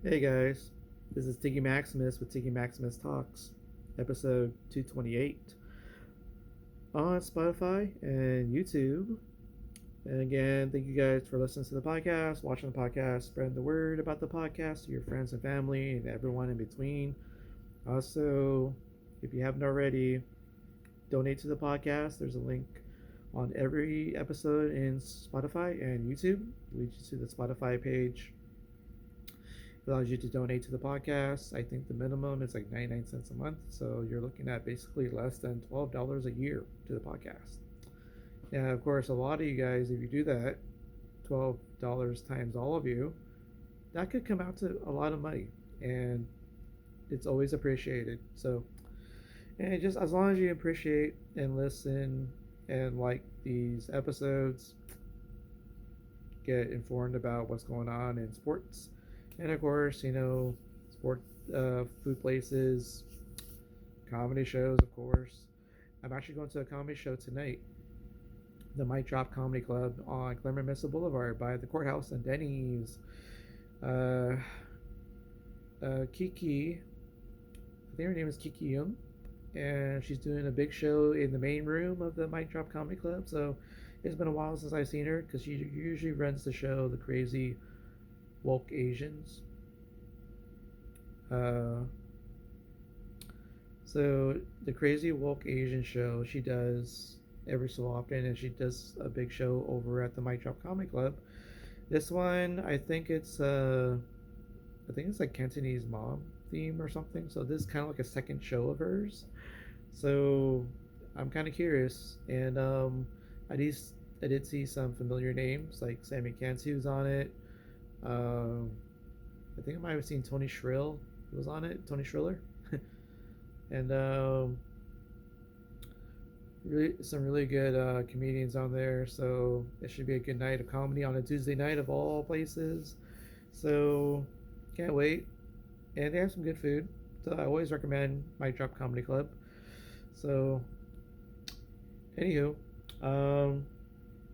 Hey guys, this is Tiggy Maximus with Tiggy Maximus Talks, episode 228 on Spotify and YouTube. And again, thank you guys for listening to the podcast, watching the podcast, spreading the word about the podcast to your friends and family and everyone in between. Also, if you haven't already, donate to the podcast. There's a link on every episode in Spotify and YouTube. Leads you to the Spotify page. Allows you to donate to the podcast. I think the minimum is like 99 cents a month. So you're looking at basically less than $12 a year to the podcast. And of course, a lot of you guys, if you do that, $12 times all of you, that could come out to a lot of money. And it's always appreciated. So, and just as long as you appreciate and listen and like these episodes, get informed about what's going on in sports, and of course, sport, food places, comedy shows, of course. I'm actually going to a comedy show tonight, the Mic Drop Comedy Club on Claremont Mesa Boulevard by the courthouse and Denny's. Uh, Kiki, I think her name is Kiki Young, and she's doing a big show in the main room of the Mic Drop Comedy Club. So it's been a while since I've seen her because she usually runs the show, The Crazy Woke Asians. Uh, so the Crazy Woke Asian show she does every so often, and she does a big show over at the Mic Drop Comic Club. This one, I think it's like Cantonese mom theme or something. So this is kind of like a second show of hers. So I'm kind of curious, and I did I did see some familiar names like Sammy Kansu's on it. Um, I think I might have seen Tony Shrill was on it. Tony Shriller, and really some really good comedians on there. So it should be a good night of comedy on a Tuesday night of all places. So can't wait. And they have some good food. So I always recommend Mic Drop Comedy Club. So anywho, um,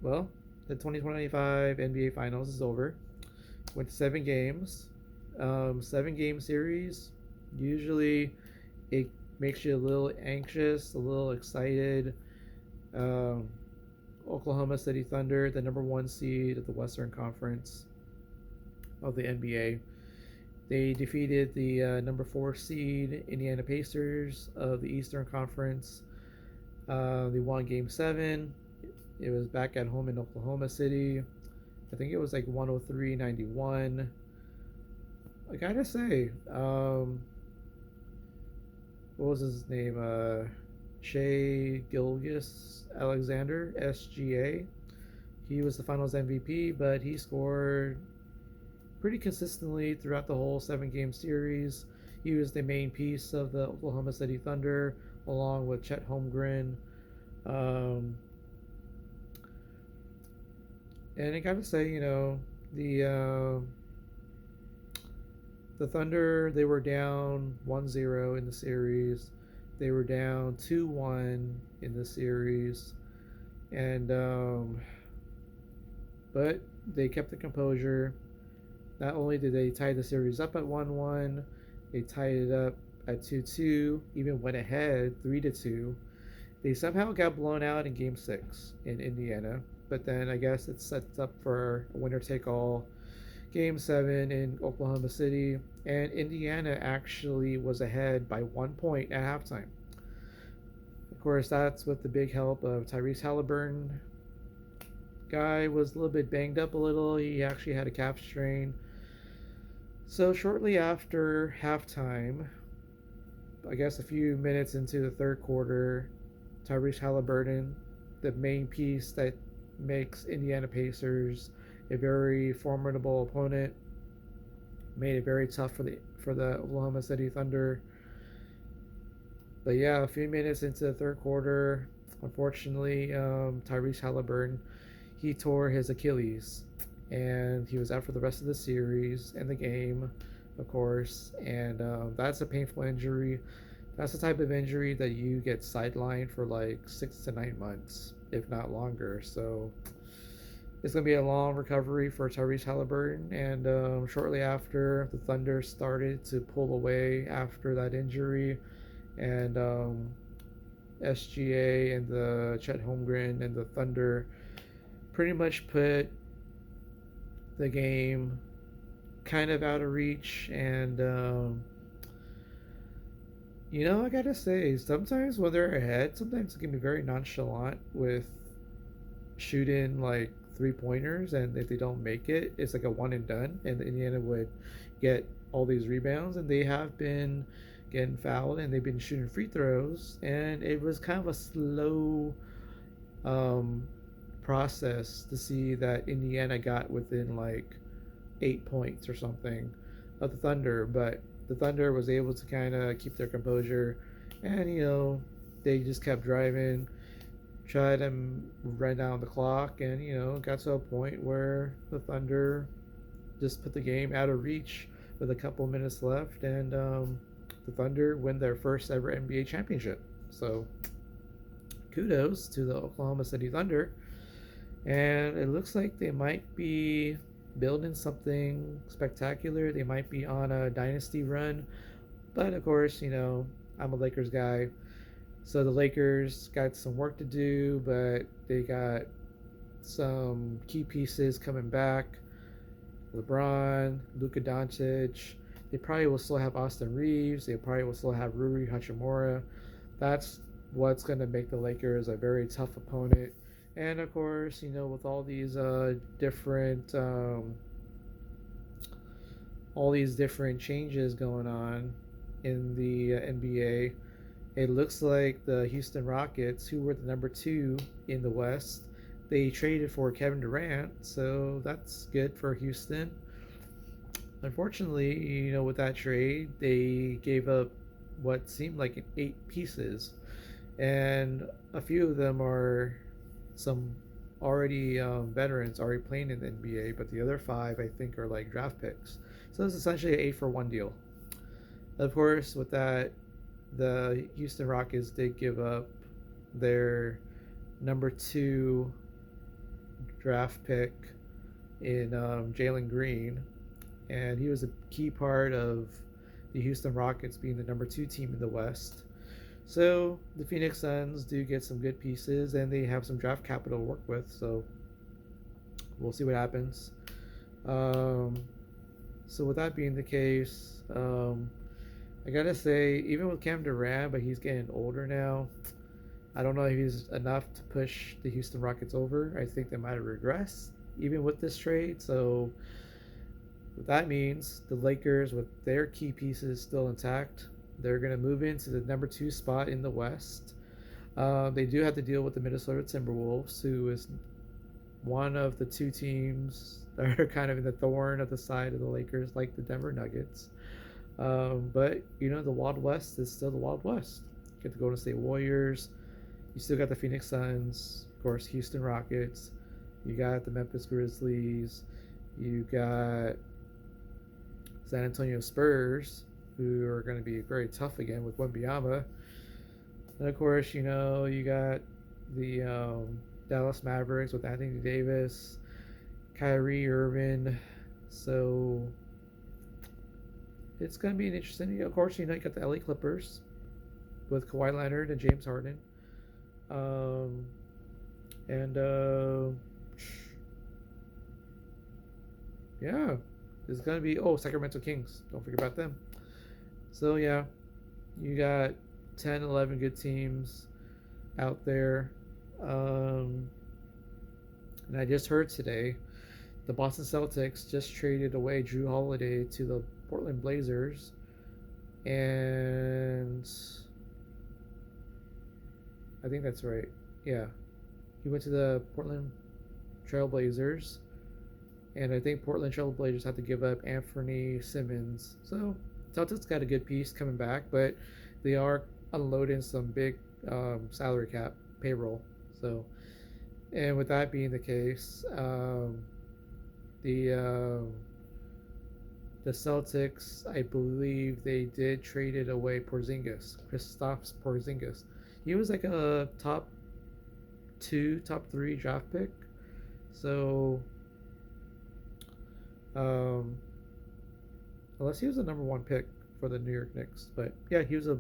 well, the 2025 NBA Finals is over with 7 games. 7 game series. Usually, it makes you a little anxious, a little excited. Um, Oklahoma City Thunder, the number 1 seed of the Western Conference of the NBA. They defeated the number 4 seed Indiana Pacers of the Eastern Conference. They won Game 7. It was back at home in Oklahoma City. I think it was like 103-91. I gotta say, what was his name? Shea Gilgis Alexander, SGA. He was the finals MVP, but he scored pretty consistently throughout the whole 7 game series. He was the main piece of the Oklahoma City Thunder, along with Chet Holmgren. Um, and I gotta say, the Thunder, they were down 1-0 in the series. They were down 2-1 in the series. And but they kept the composure. Not only did they tie the series up at 1-1, they tied it up at 2-2, even went ahead 3-2. They somehow got blown out in game 6 in Indiana, but then I guess it sets up for a winner take all game 7 in Oklahoma City, and Indiana actually was ahead by 1 point at halftime. Of course, that's with the big help of Tyrese Halliburton. Guy was a little bit banged up a little. He actually had a calf strain. So shortly after halftime, I guess a few minutes into the third quarter, Tyrese Halliburton, the main piece that makes Indiana Pacers a very formidable opponent, made it very tough for the Oklahoma City Thunder. But yeah, a few minutes into the third quarter, unfortunately, Tyrese Halliburton, he tore his Achilles, and he was out for the rest of the series and the game, of course. And that's a painful injury. That's the type of injury that you get sidelined for like 6 to 9 months, if not longer. So it's going to be a long recovery for Tyrese Halliburton. And shortly after, the Thunder started to pull away after that injury. And SGA and the Chet Holmgren and the Thunder pretty much put the game kind of out of reach. And, I gotta say, sometimes when they're ahead, sometimes it can be very nonchalant with shooting like 3 pointers, and if they don't make it, it's like a one and done, and Indiana would get all these rebounds, and they have been getting fouled, and they've been shooting free throws, and it was kind of a slow um, process to see that Indiana got within like 8 points or something of the Thunder, but the Thunder was able to kind of keep their composure, and they just kept driving, tried to run down the clock, and got to a point where the Thunder just put the game out of reach with a couple minutes left, and the Thunder win their first ever NBA championship. So kudos to the Oklahoma City Thunder, and it looks like they might be building something spectacular. They might be on a dynasty run, but of course, I'm a Lakers guy. So the Lakers got some work to do, but they got some key pieces coming back. LeBron, Luka Doncic. They probably will still have Austin Reeves. They probably will still have Rui Hachimura. That's what's going to make the Lakers a very tough opponent. And of course, with all these different changes going on in the NBA, it looks like the Houston Rockets, who were the number 2 in the West, they traded for Kevin Durant, so that's good for Houston. Unfortunately, with that trade, they gave up what seemed like 8 pieces, and a few of them are some already veterans already playing in the NBA, but the other 5 I think are like draft picks. So it's essentially an 8-for-1 deal. Of course, with that, the Houston Rockets did give up their number 2 draft pick in Jalen Green, and he was a key part of the Houston Rockets being the number 2 team in the West. So the Phoenix Suns do get some good pieces, and they have some draft capital to work with, so we'll see what happens. So with that being the case, I gotta say, even with Cam Durant, but he's getting older now, I don't know if he's enough to push the Houston Rockets over. I think they might have regressed even with this trade. So what that means, the Lakers, with their key pieces still intact, they're going to move into the number 2 spot in the West. They do have to deal with the Minnesota Timberwolves, who is one of the 2 teams that are kind of in the thorn of the side of the Lakers, like the Denver Nuggets. But the Wild West is still the Wild West. You get the Golden State Warriors. You still got the Phoenix Suns, of course, Houston Rockets. You got the Memphis Grizzlies. You got San Antonio Spurs, who are going to be very tough again with Wembanyama. And of course, you got the Dallas Mavericks with Anthony Davis, Kyrie Irving. So it's going to be an interesting. Of course, you got the LA Clippers with Kawhi Leonard and James Harden. Yeah, it's going to be, Sacramento Kings. Don't forget about them. So, yeah, you got 10, 11 good teams out there. And I just heard today the Boston Celtics just traded away Drew Holiday to the Portland Blazers. And I think that's right. Yeah. He went to the Portland Trailblazers. And I think Portland Trailblazers had to give up Anthony Simmons. So Celtics got a good piece coming back, but they are unloading some big salary cap payroll. So, and with that being the case, the Celtics, I believe they did traded away Porzingis, Kristaps Porzingis. He was like a top 2, top 3 draft pick. So, um, unless he was the number one pick for the New York Knicks, but yeah, he was a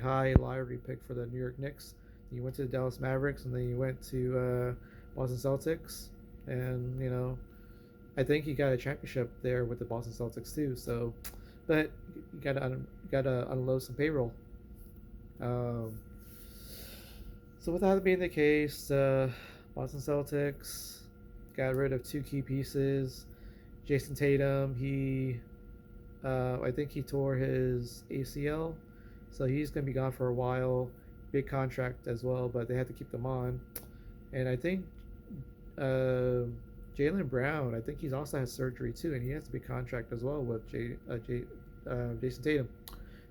high lottery pick for the New York Knicks. He went to the Dallas Mavericks, and then he went to Boston Celtics, and I think he got a championship there with the Boston Celtics too. So, but you gotta unload some payroll. Um, so with that being the case, Boston Celtics got rid of two key pieces. Jason Tatum, I think he tore his ACL, so he's gonna be gone for a while. Big contract as well, but they had to keep them on. And I think uh, Jaylen Brown, I think he's also has surgery too, and he has to be contract as well with Jason Tatum.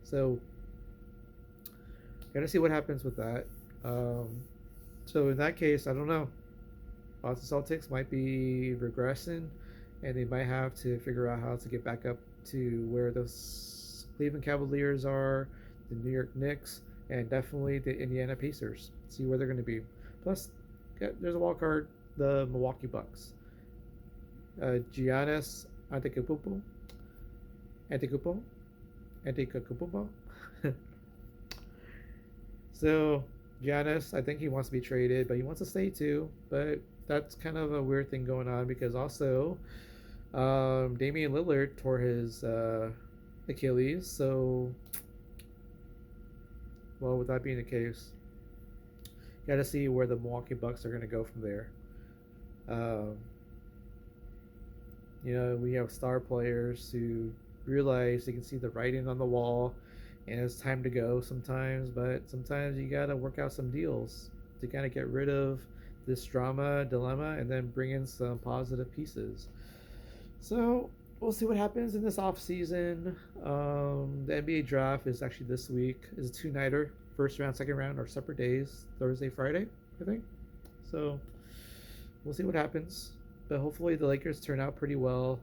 So gotta see what happens with that. Um, so in that case, I don't know. Boston Celtics might be regressing, and they might have to figure out how to get back up to where the Cleveland Cavaliers are, the New York Knicks, and definitely the Indiana Pacers. See where they're going to be. Plus, there's a wild card, the Milwaukee Bucks. Giannis Antetokounmpo, Antetokounmpo, Antetokounmpo. So Giannis, I think he wants to be traded, but he wants to stay too. But that's kind of a weird thing going on because also Damian Lillard tore his Achilles. So, well, with that being the case, got to see where the Milwaukee Bucks are going to go from there. Um, we have star players who realize they can see the writing on the wall and it's time to go sometimes, but sometimes you got to work out some deals to kind of get rid of this drama, dilemma, and then bring in some positive pieces. So we'll see what happens in this off season. The NBA draft is actually this week. It's a two-nighter. First round, second round are separate days. Thursday, Friday, I think. So we'll see what happens. But hopefully the Lakers turn out pretty well.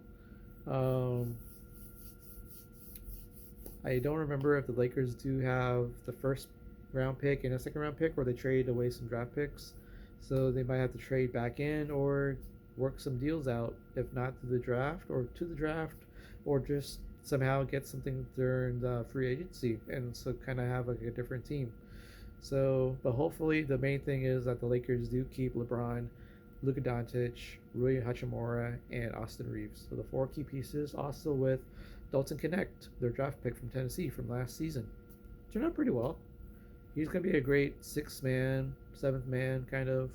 I don't remember if the Lakers do have the first round pick and a second round pick, or they trade away some draft picks. So they might have to trade back in or work some deals out, if not to the draft, or just somehow get something during the free agency, and so kind of have like a different team. So, but hopefully the main thing is that the Lakers do keep LeBron, Luka Doncic, Rui Hachimura, and Austin Reeves. So the four key pieces, also with Dalton Connect, their draft pick from Tennessee from last season. Turned out pretty well. He's going to be a great sixth man, seventh man kind of.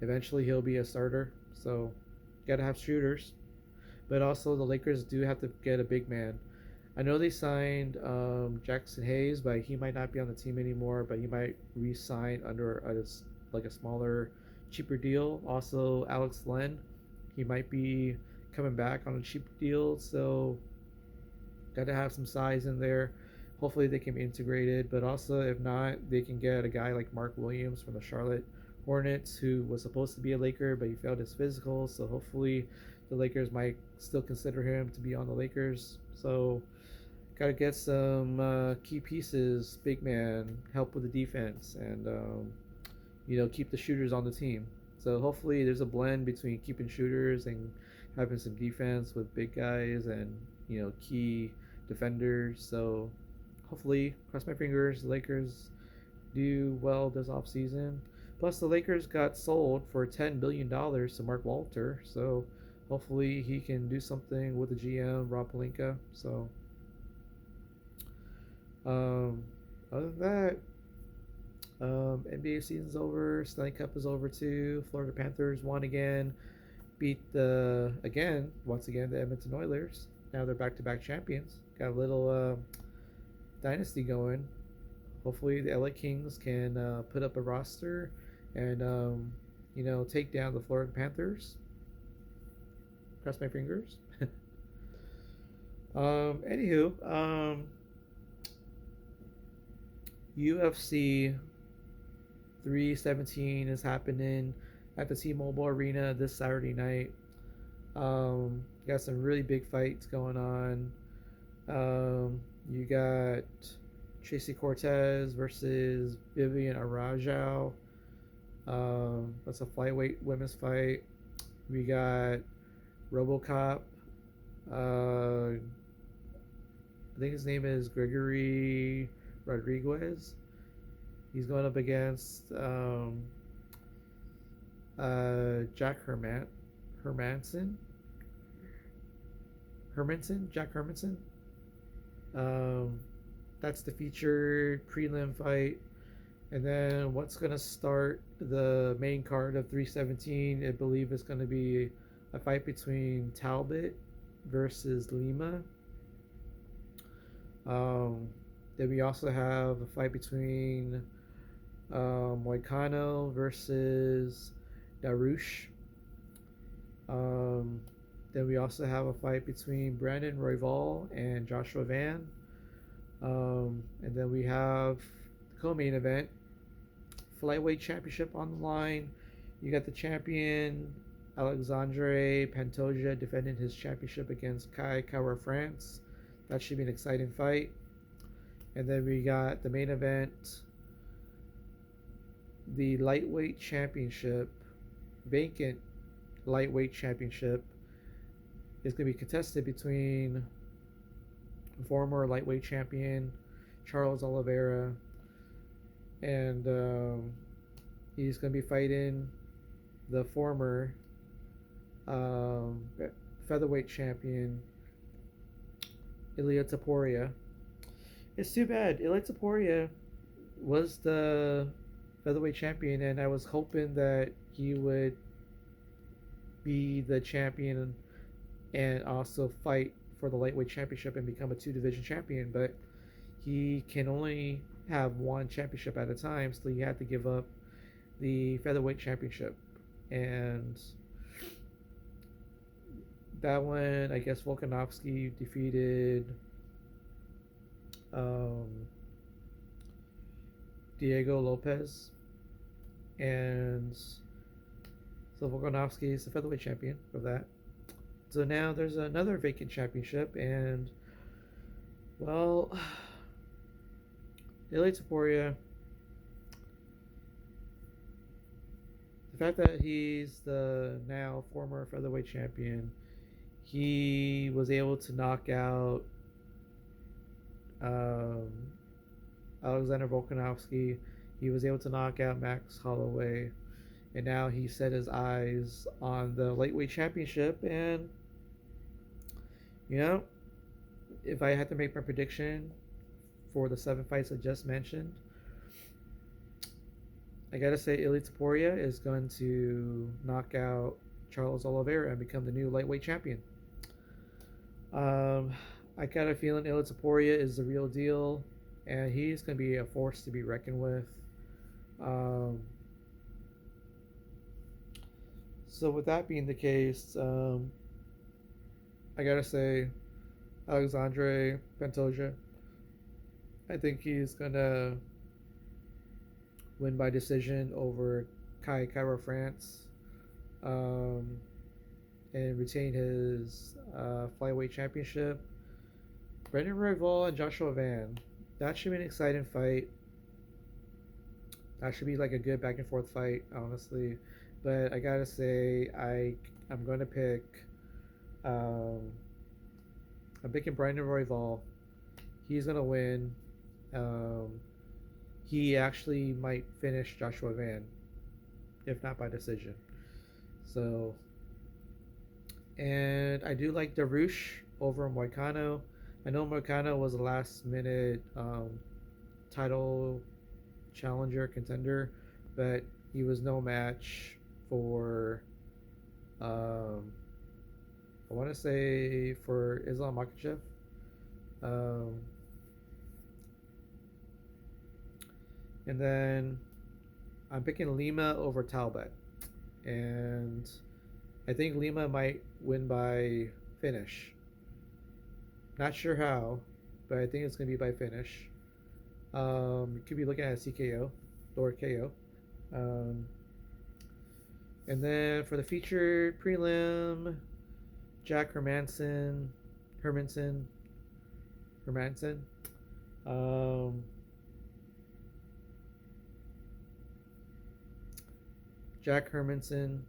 Eventually he'll be a starter. So, got to have shooters. But also the Lakers do have to get a big man. I know they signed Jackson Hayes, but he might not be on the team anymore. But he might re-sign under a smaller, cheaper deal. Also, Alex Len, he might be coming back on a cheap deal. So, got to have some size in there. Hopefully they can be integrated. But also, if not, they can get a guy like Mark Williams from the Charlotte Hornets, who was supposed to be a Laker, but he failed his physical. So hopefully the Lakers might still consider him to be on the Lakers. So got to get some key pieces, big man, help with the defense, and keep the shooters on the team. So hopefully there's a blend between keeping shooters and having some defense with big guys and key defenders. So hopefully, cross my fingers, the Lakers do well this offseason. Plus, the Lakers got sold for $10 billion to Mark Walter, so hopefully he can do something with the GM, Rob Pelinka. So, other than that, NBA season's over. Stanley Cup is over too. Florida Panthers won again, beat once again the Edmonton Oilers. Now they're back-to-back champions. Got a little dynasty going. Hopefully the LA Kings can put up a roster and take down the Florida Panthers. Cross my fingers. Anywho, UFC 317 is happening at the T-Mobile Arena this Saturday night. Got some really big fights going on. You got Tracy Cortez versus Vivian Araujo. That's a flyweight women's fight. We got RoboCop. I think his name is Gregory Rodriguez. He's going up against Jack Hermanson. Jack Hermanson. Um, that's the featured prelim fight. And then what's going to start the main card of 317, I believe, is going to be a fight between Talbot versus Lima. Then we also have a fight between Moicano versus Darush. Then we also have a fight between Brandon Royval and Joshua Van. And then we have the co-main event, flyweight championship on the line. You got the champion Alexandre Pantoja defending his championship against Kai Kara-France. That should be an exciting fight. And then we got the main event, the lightweight championship, vacant lightweight championship, is going to be contested between former lightweight champion Charles Oliveira, and he's going to be fighting the former featherweight champion Ilia Topuria. It's too bad. Ilia Topuria was the featherweight champion, and I was hoping that he would be the champion and also fight for the lightweight championship and become a two-division champion, but he can only have one championship at a time, so he had to give up the featherweight championship. And that one, I guess Volkanovski defeated Diego Lopez, and so Volkanovski is the featherweight champion of that. So now there's another vacant championship, and well, Ilia Topuria, the fact that he's the now former featherweight champion, he was able to knock out Alexander Volkanovski. He was able to knock out Max Holloway, and now he set his eyes on the lightweight championship. And you know, if I had to make my prediction for the 7 fights I just mentioned, I gotta say Ilia Topuria is going to knock out Charles Oliveira and become the new lightweight champion. I got a feeling Ilia Topuria is the real deal, and he's going to be a force to be reckoned with. So with that being the case, I gotta say Alexandre Pantoja, I think he's gonna win by decision over Kai Kara-France, and retain his flyweight championship. Brandon Royval and Joshua Van, that should be an exciting fight. That should be like a good back and forth fight, honestly. But I gotta say, I'm gonna pick. I'm picking Brandon Royval. He's gonna win. He actually might finish Joshua Van, if not by decision. So, and I do like Darush over Moicano. I know Moicano was a last minute title challenger contender, but he was no match for I want to say for Islam Makhachev. And then I'm picking Lima over Talbot, and I think Lima might win by finish. Not sure how, but I think it's going to be by finish. You could be looking at a CKO or KO. And then for the featured prelim, Jack Hermanson. Jack Hermanson.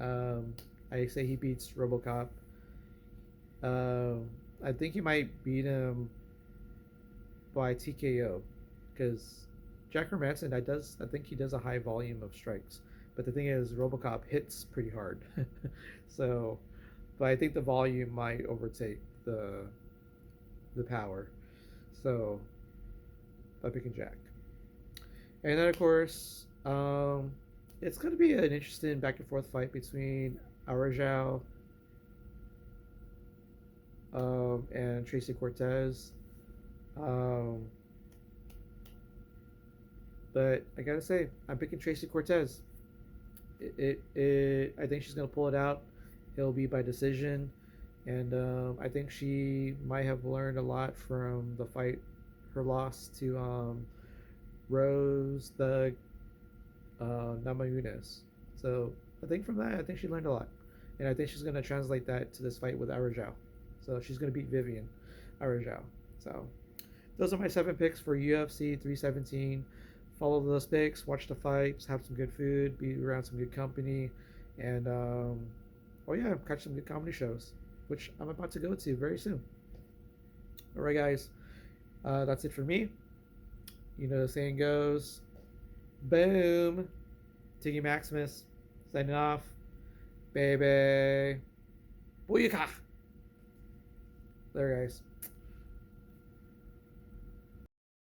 Um, I say he beats RoboCop. I think he might beat him by TKO because Jack Hermanson, I think he does a high volume of strikes. But the thing is, RoboCop hits pretty hard. So, but I think the volume might overtake the power. So, by picking Jack. And then, of course, it's going to be an interesting back and forth fight between Arajao and Tracy Cortez. Um, but I gotta say, I'm picking Tracy Cortez. I think she's gonna pull it out. It'll be by decision, and I think she might have learned a lot from the fight, her loss to Rose the Namajunas. So I think from that, I think she learned a lot, and I think she's gonna translate that to this fight with Arajao. So she's gonna beat Vivian Arajao. So those are my 7 picks for UFC 317. Follow those picks, watch the fights, have some good food, be around some good company, and oh yeah, catch some good comedy shows, which I'm about to go to very soon. All right, guys, that's it for me. You know the saying goes, boom. Tiggy Maximus signing off, baby. Booyaka! There, guys.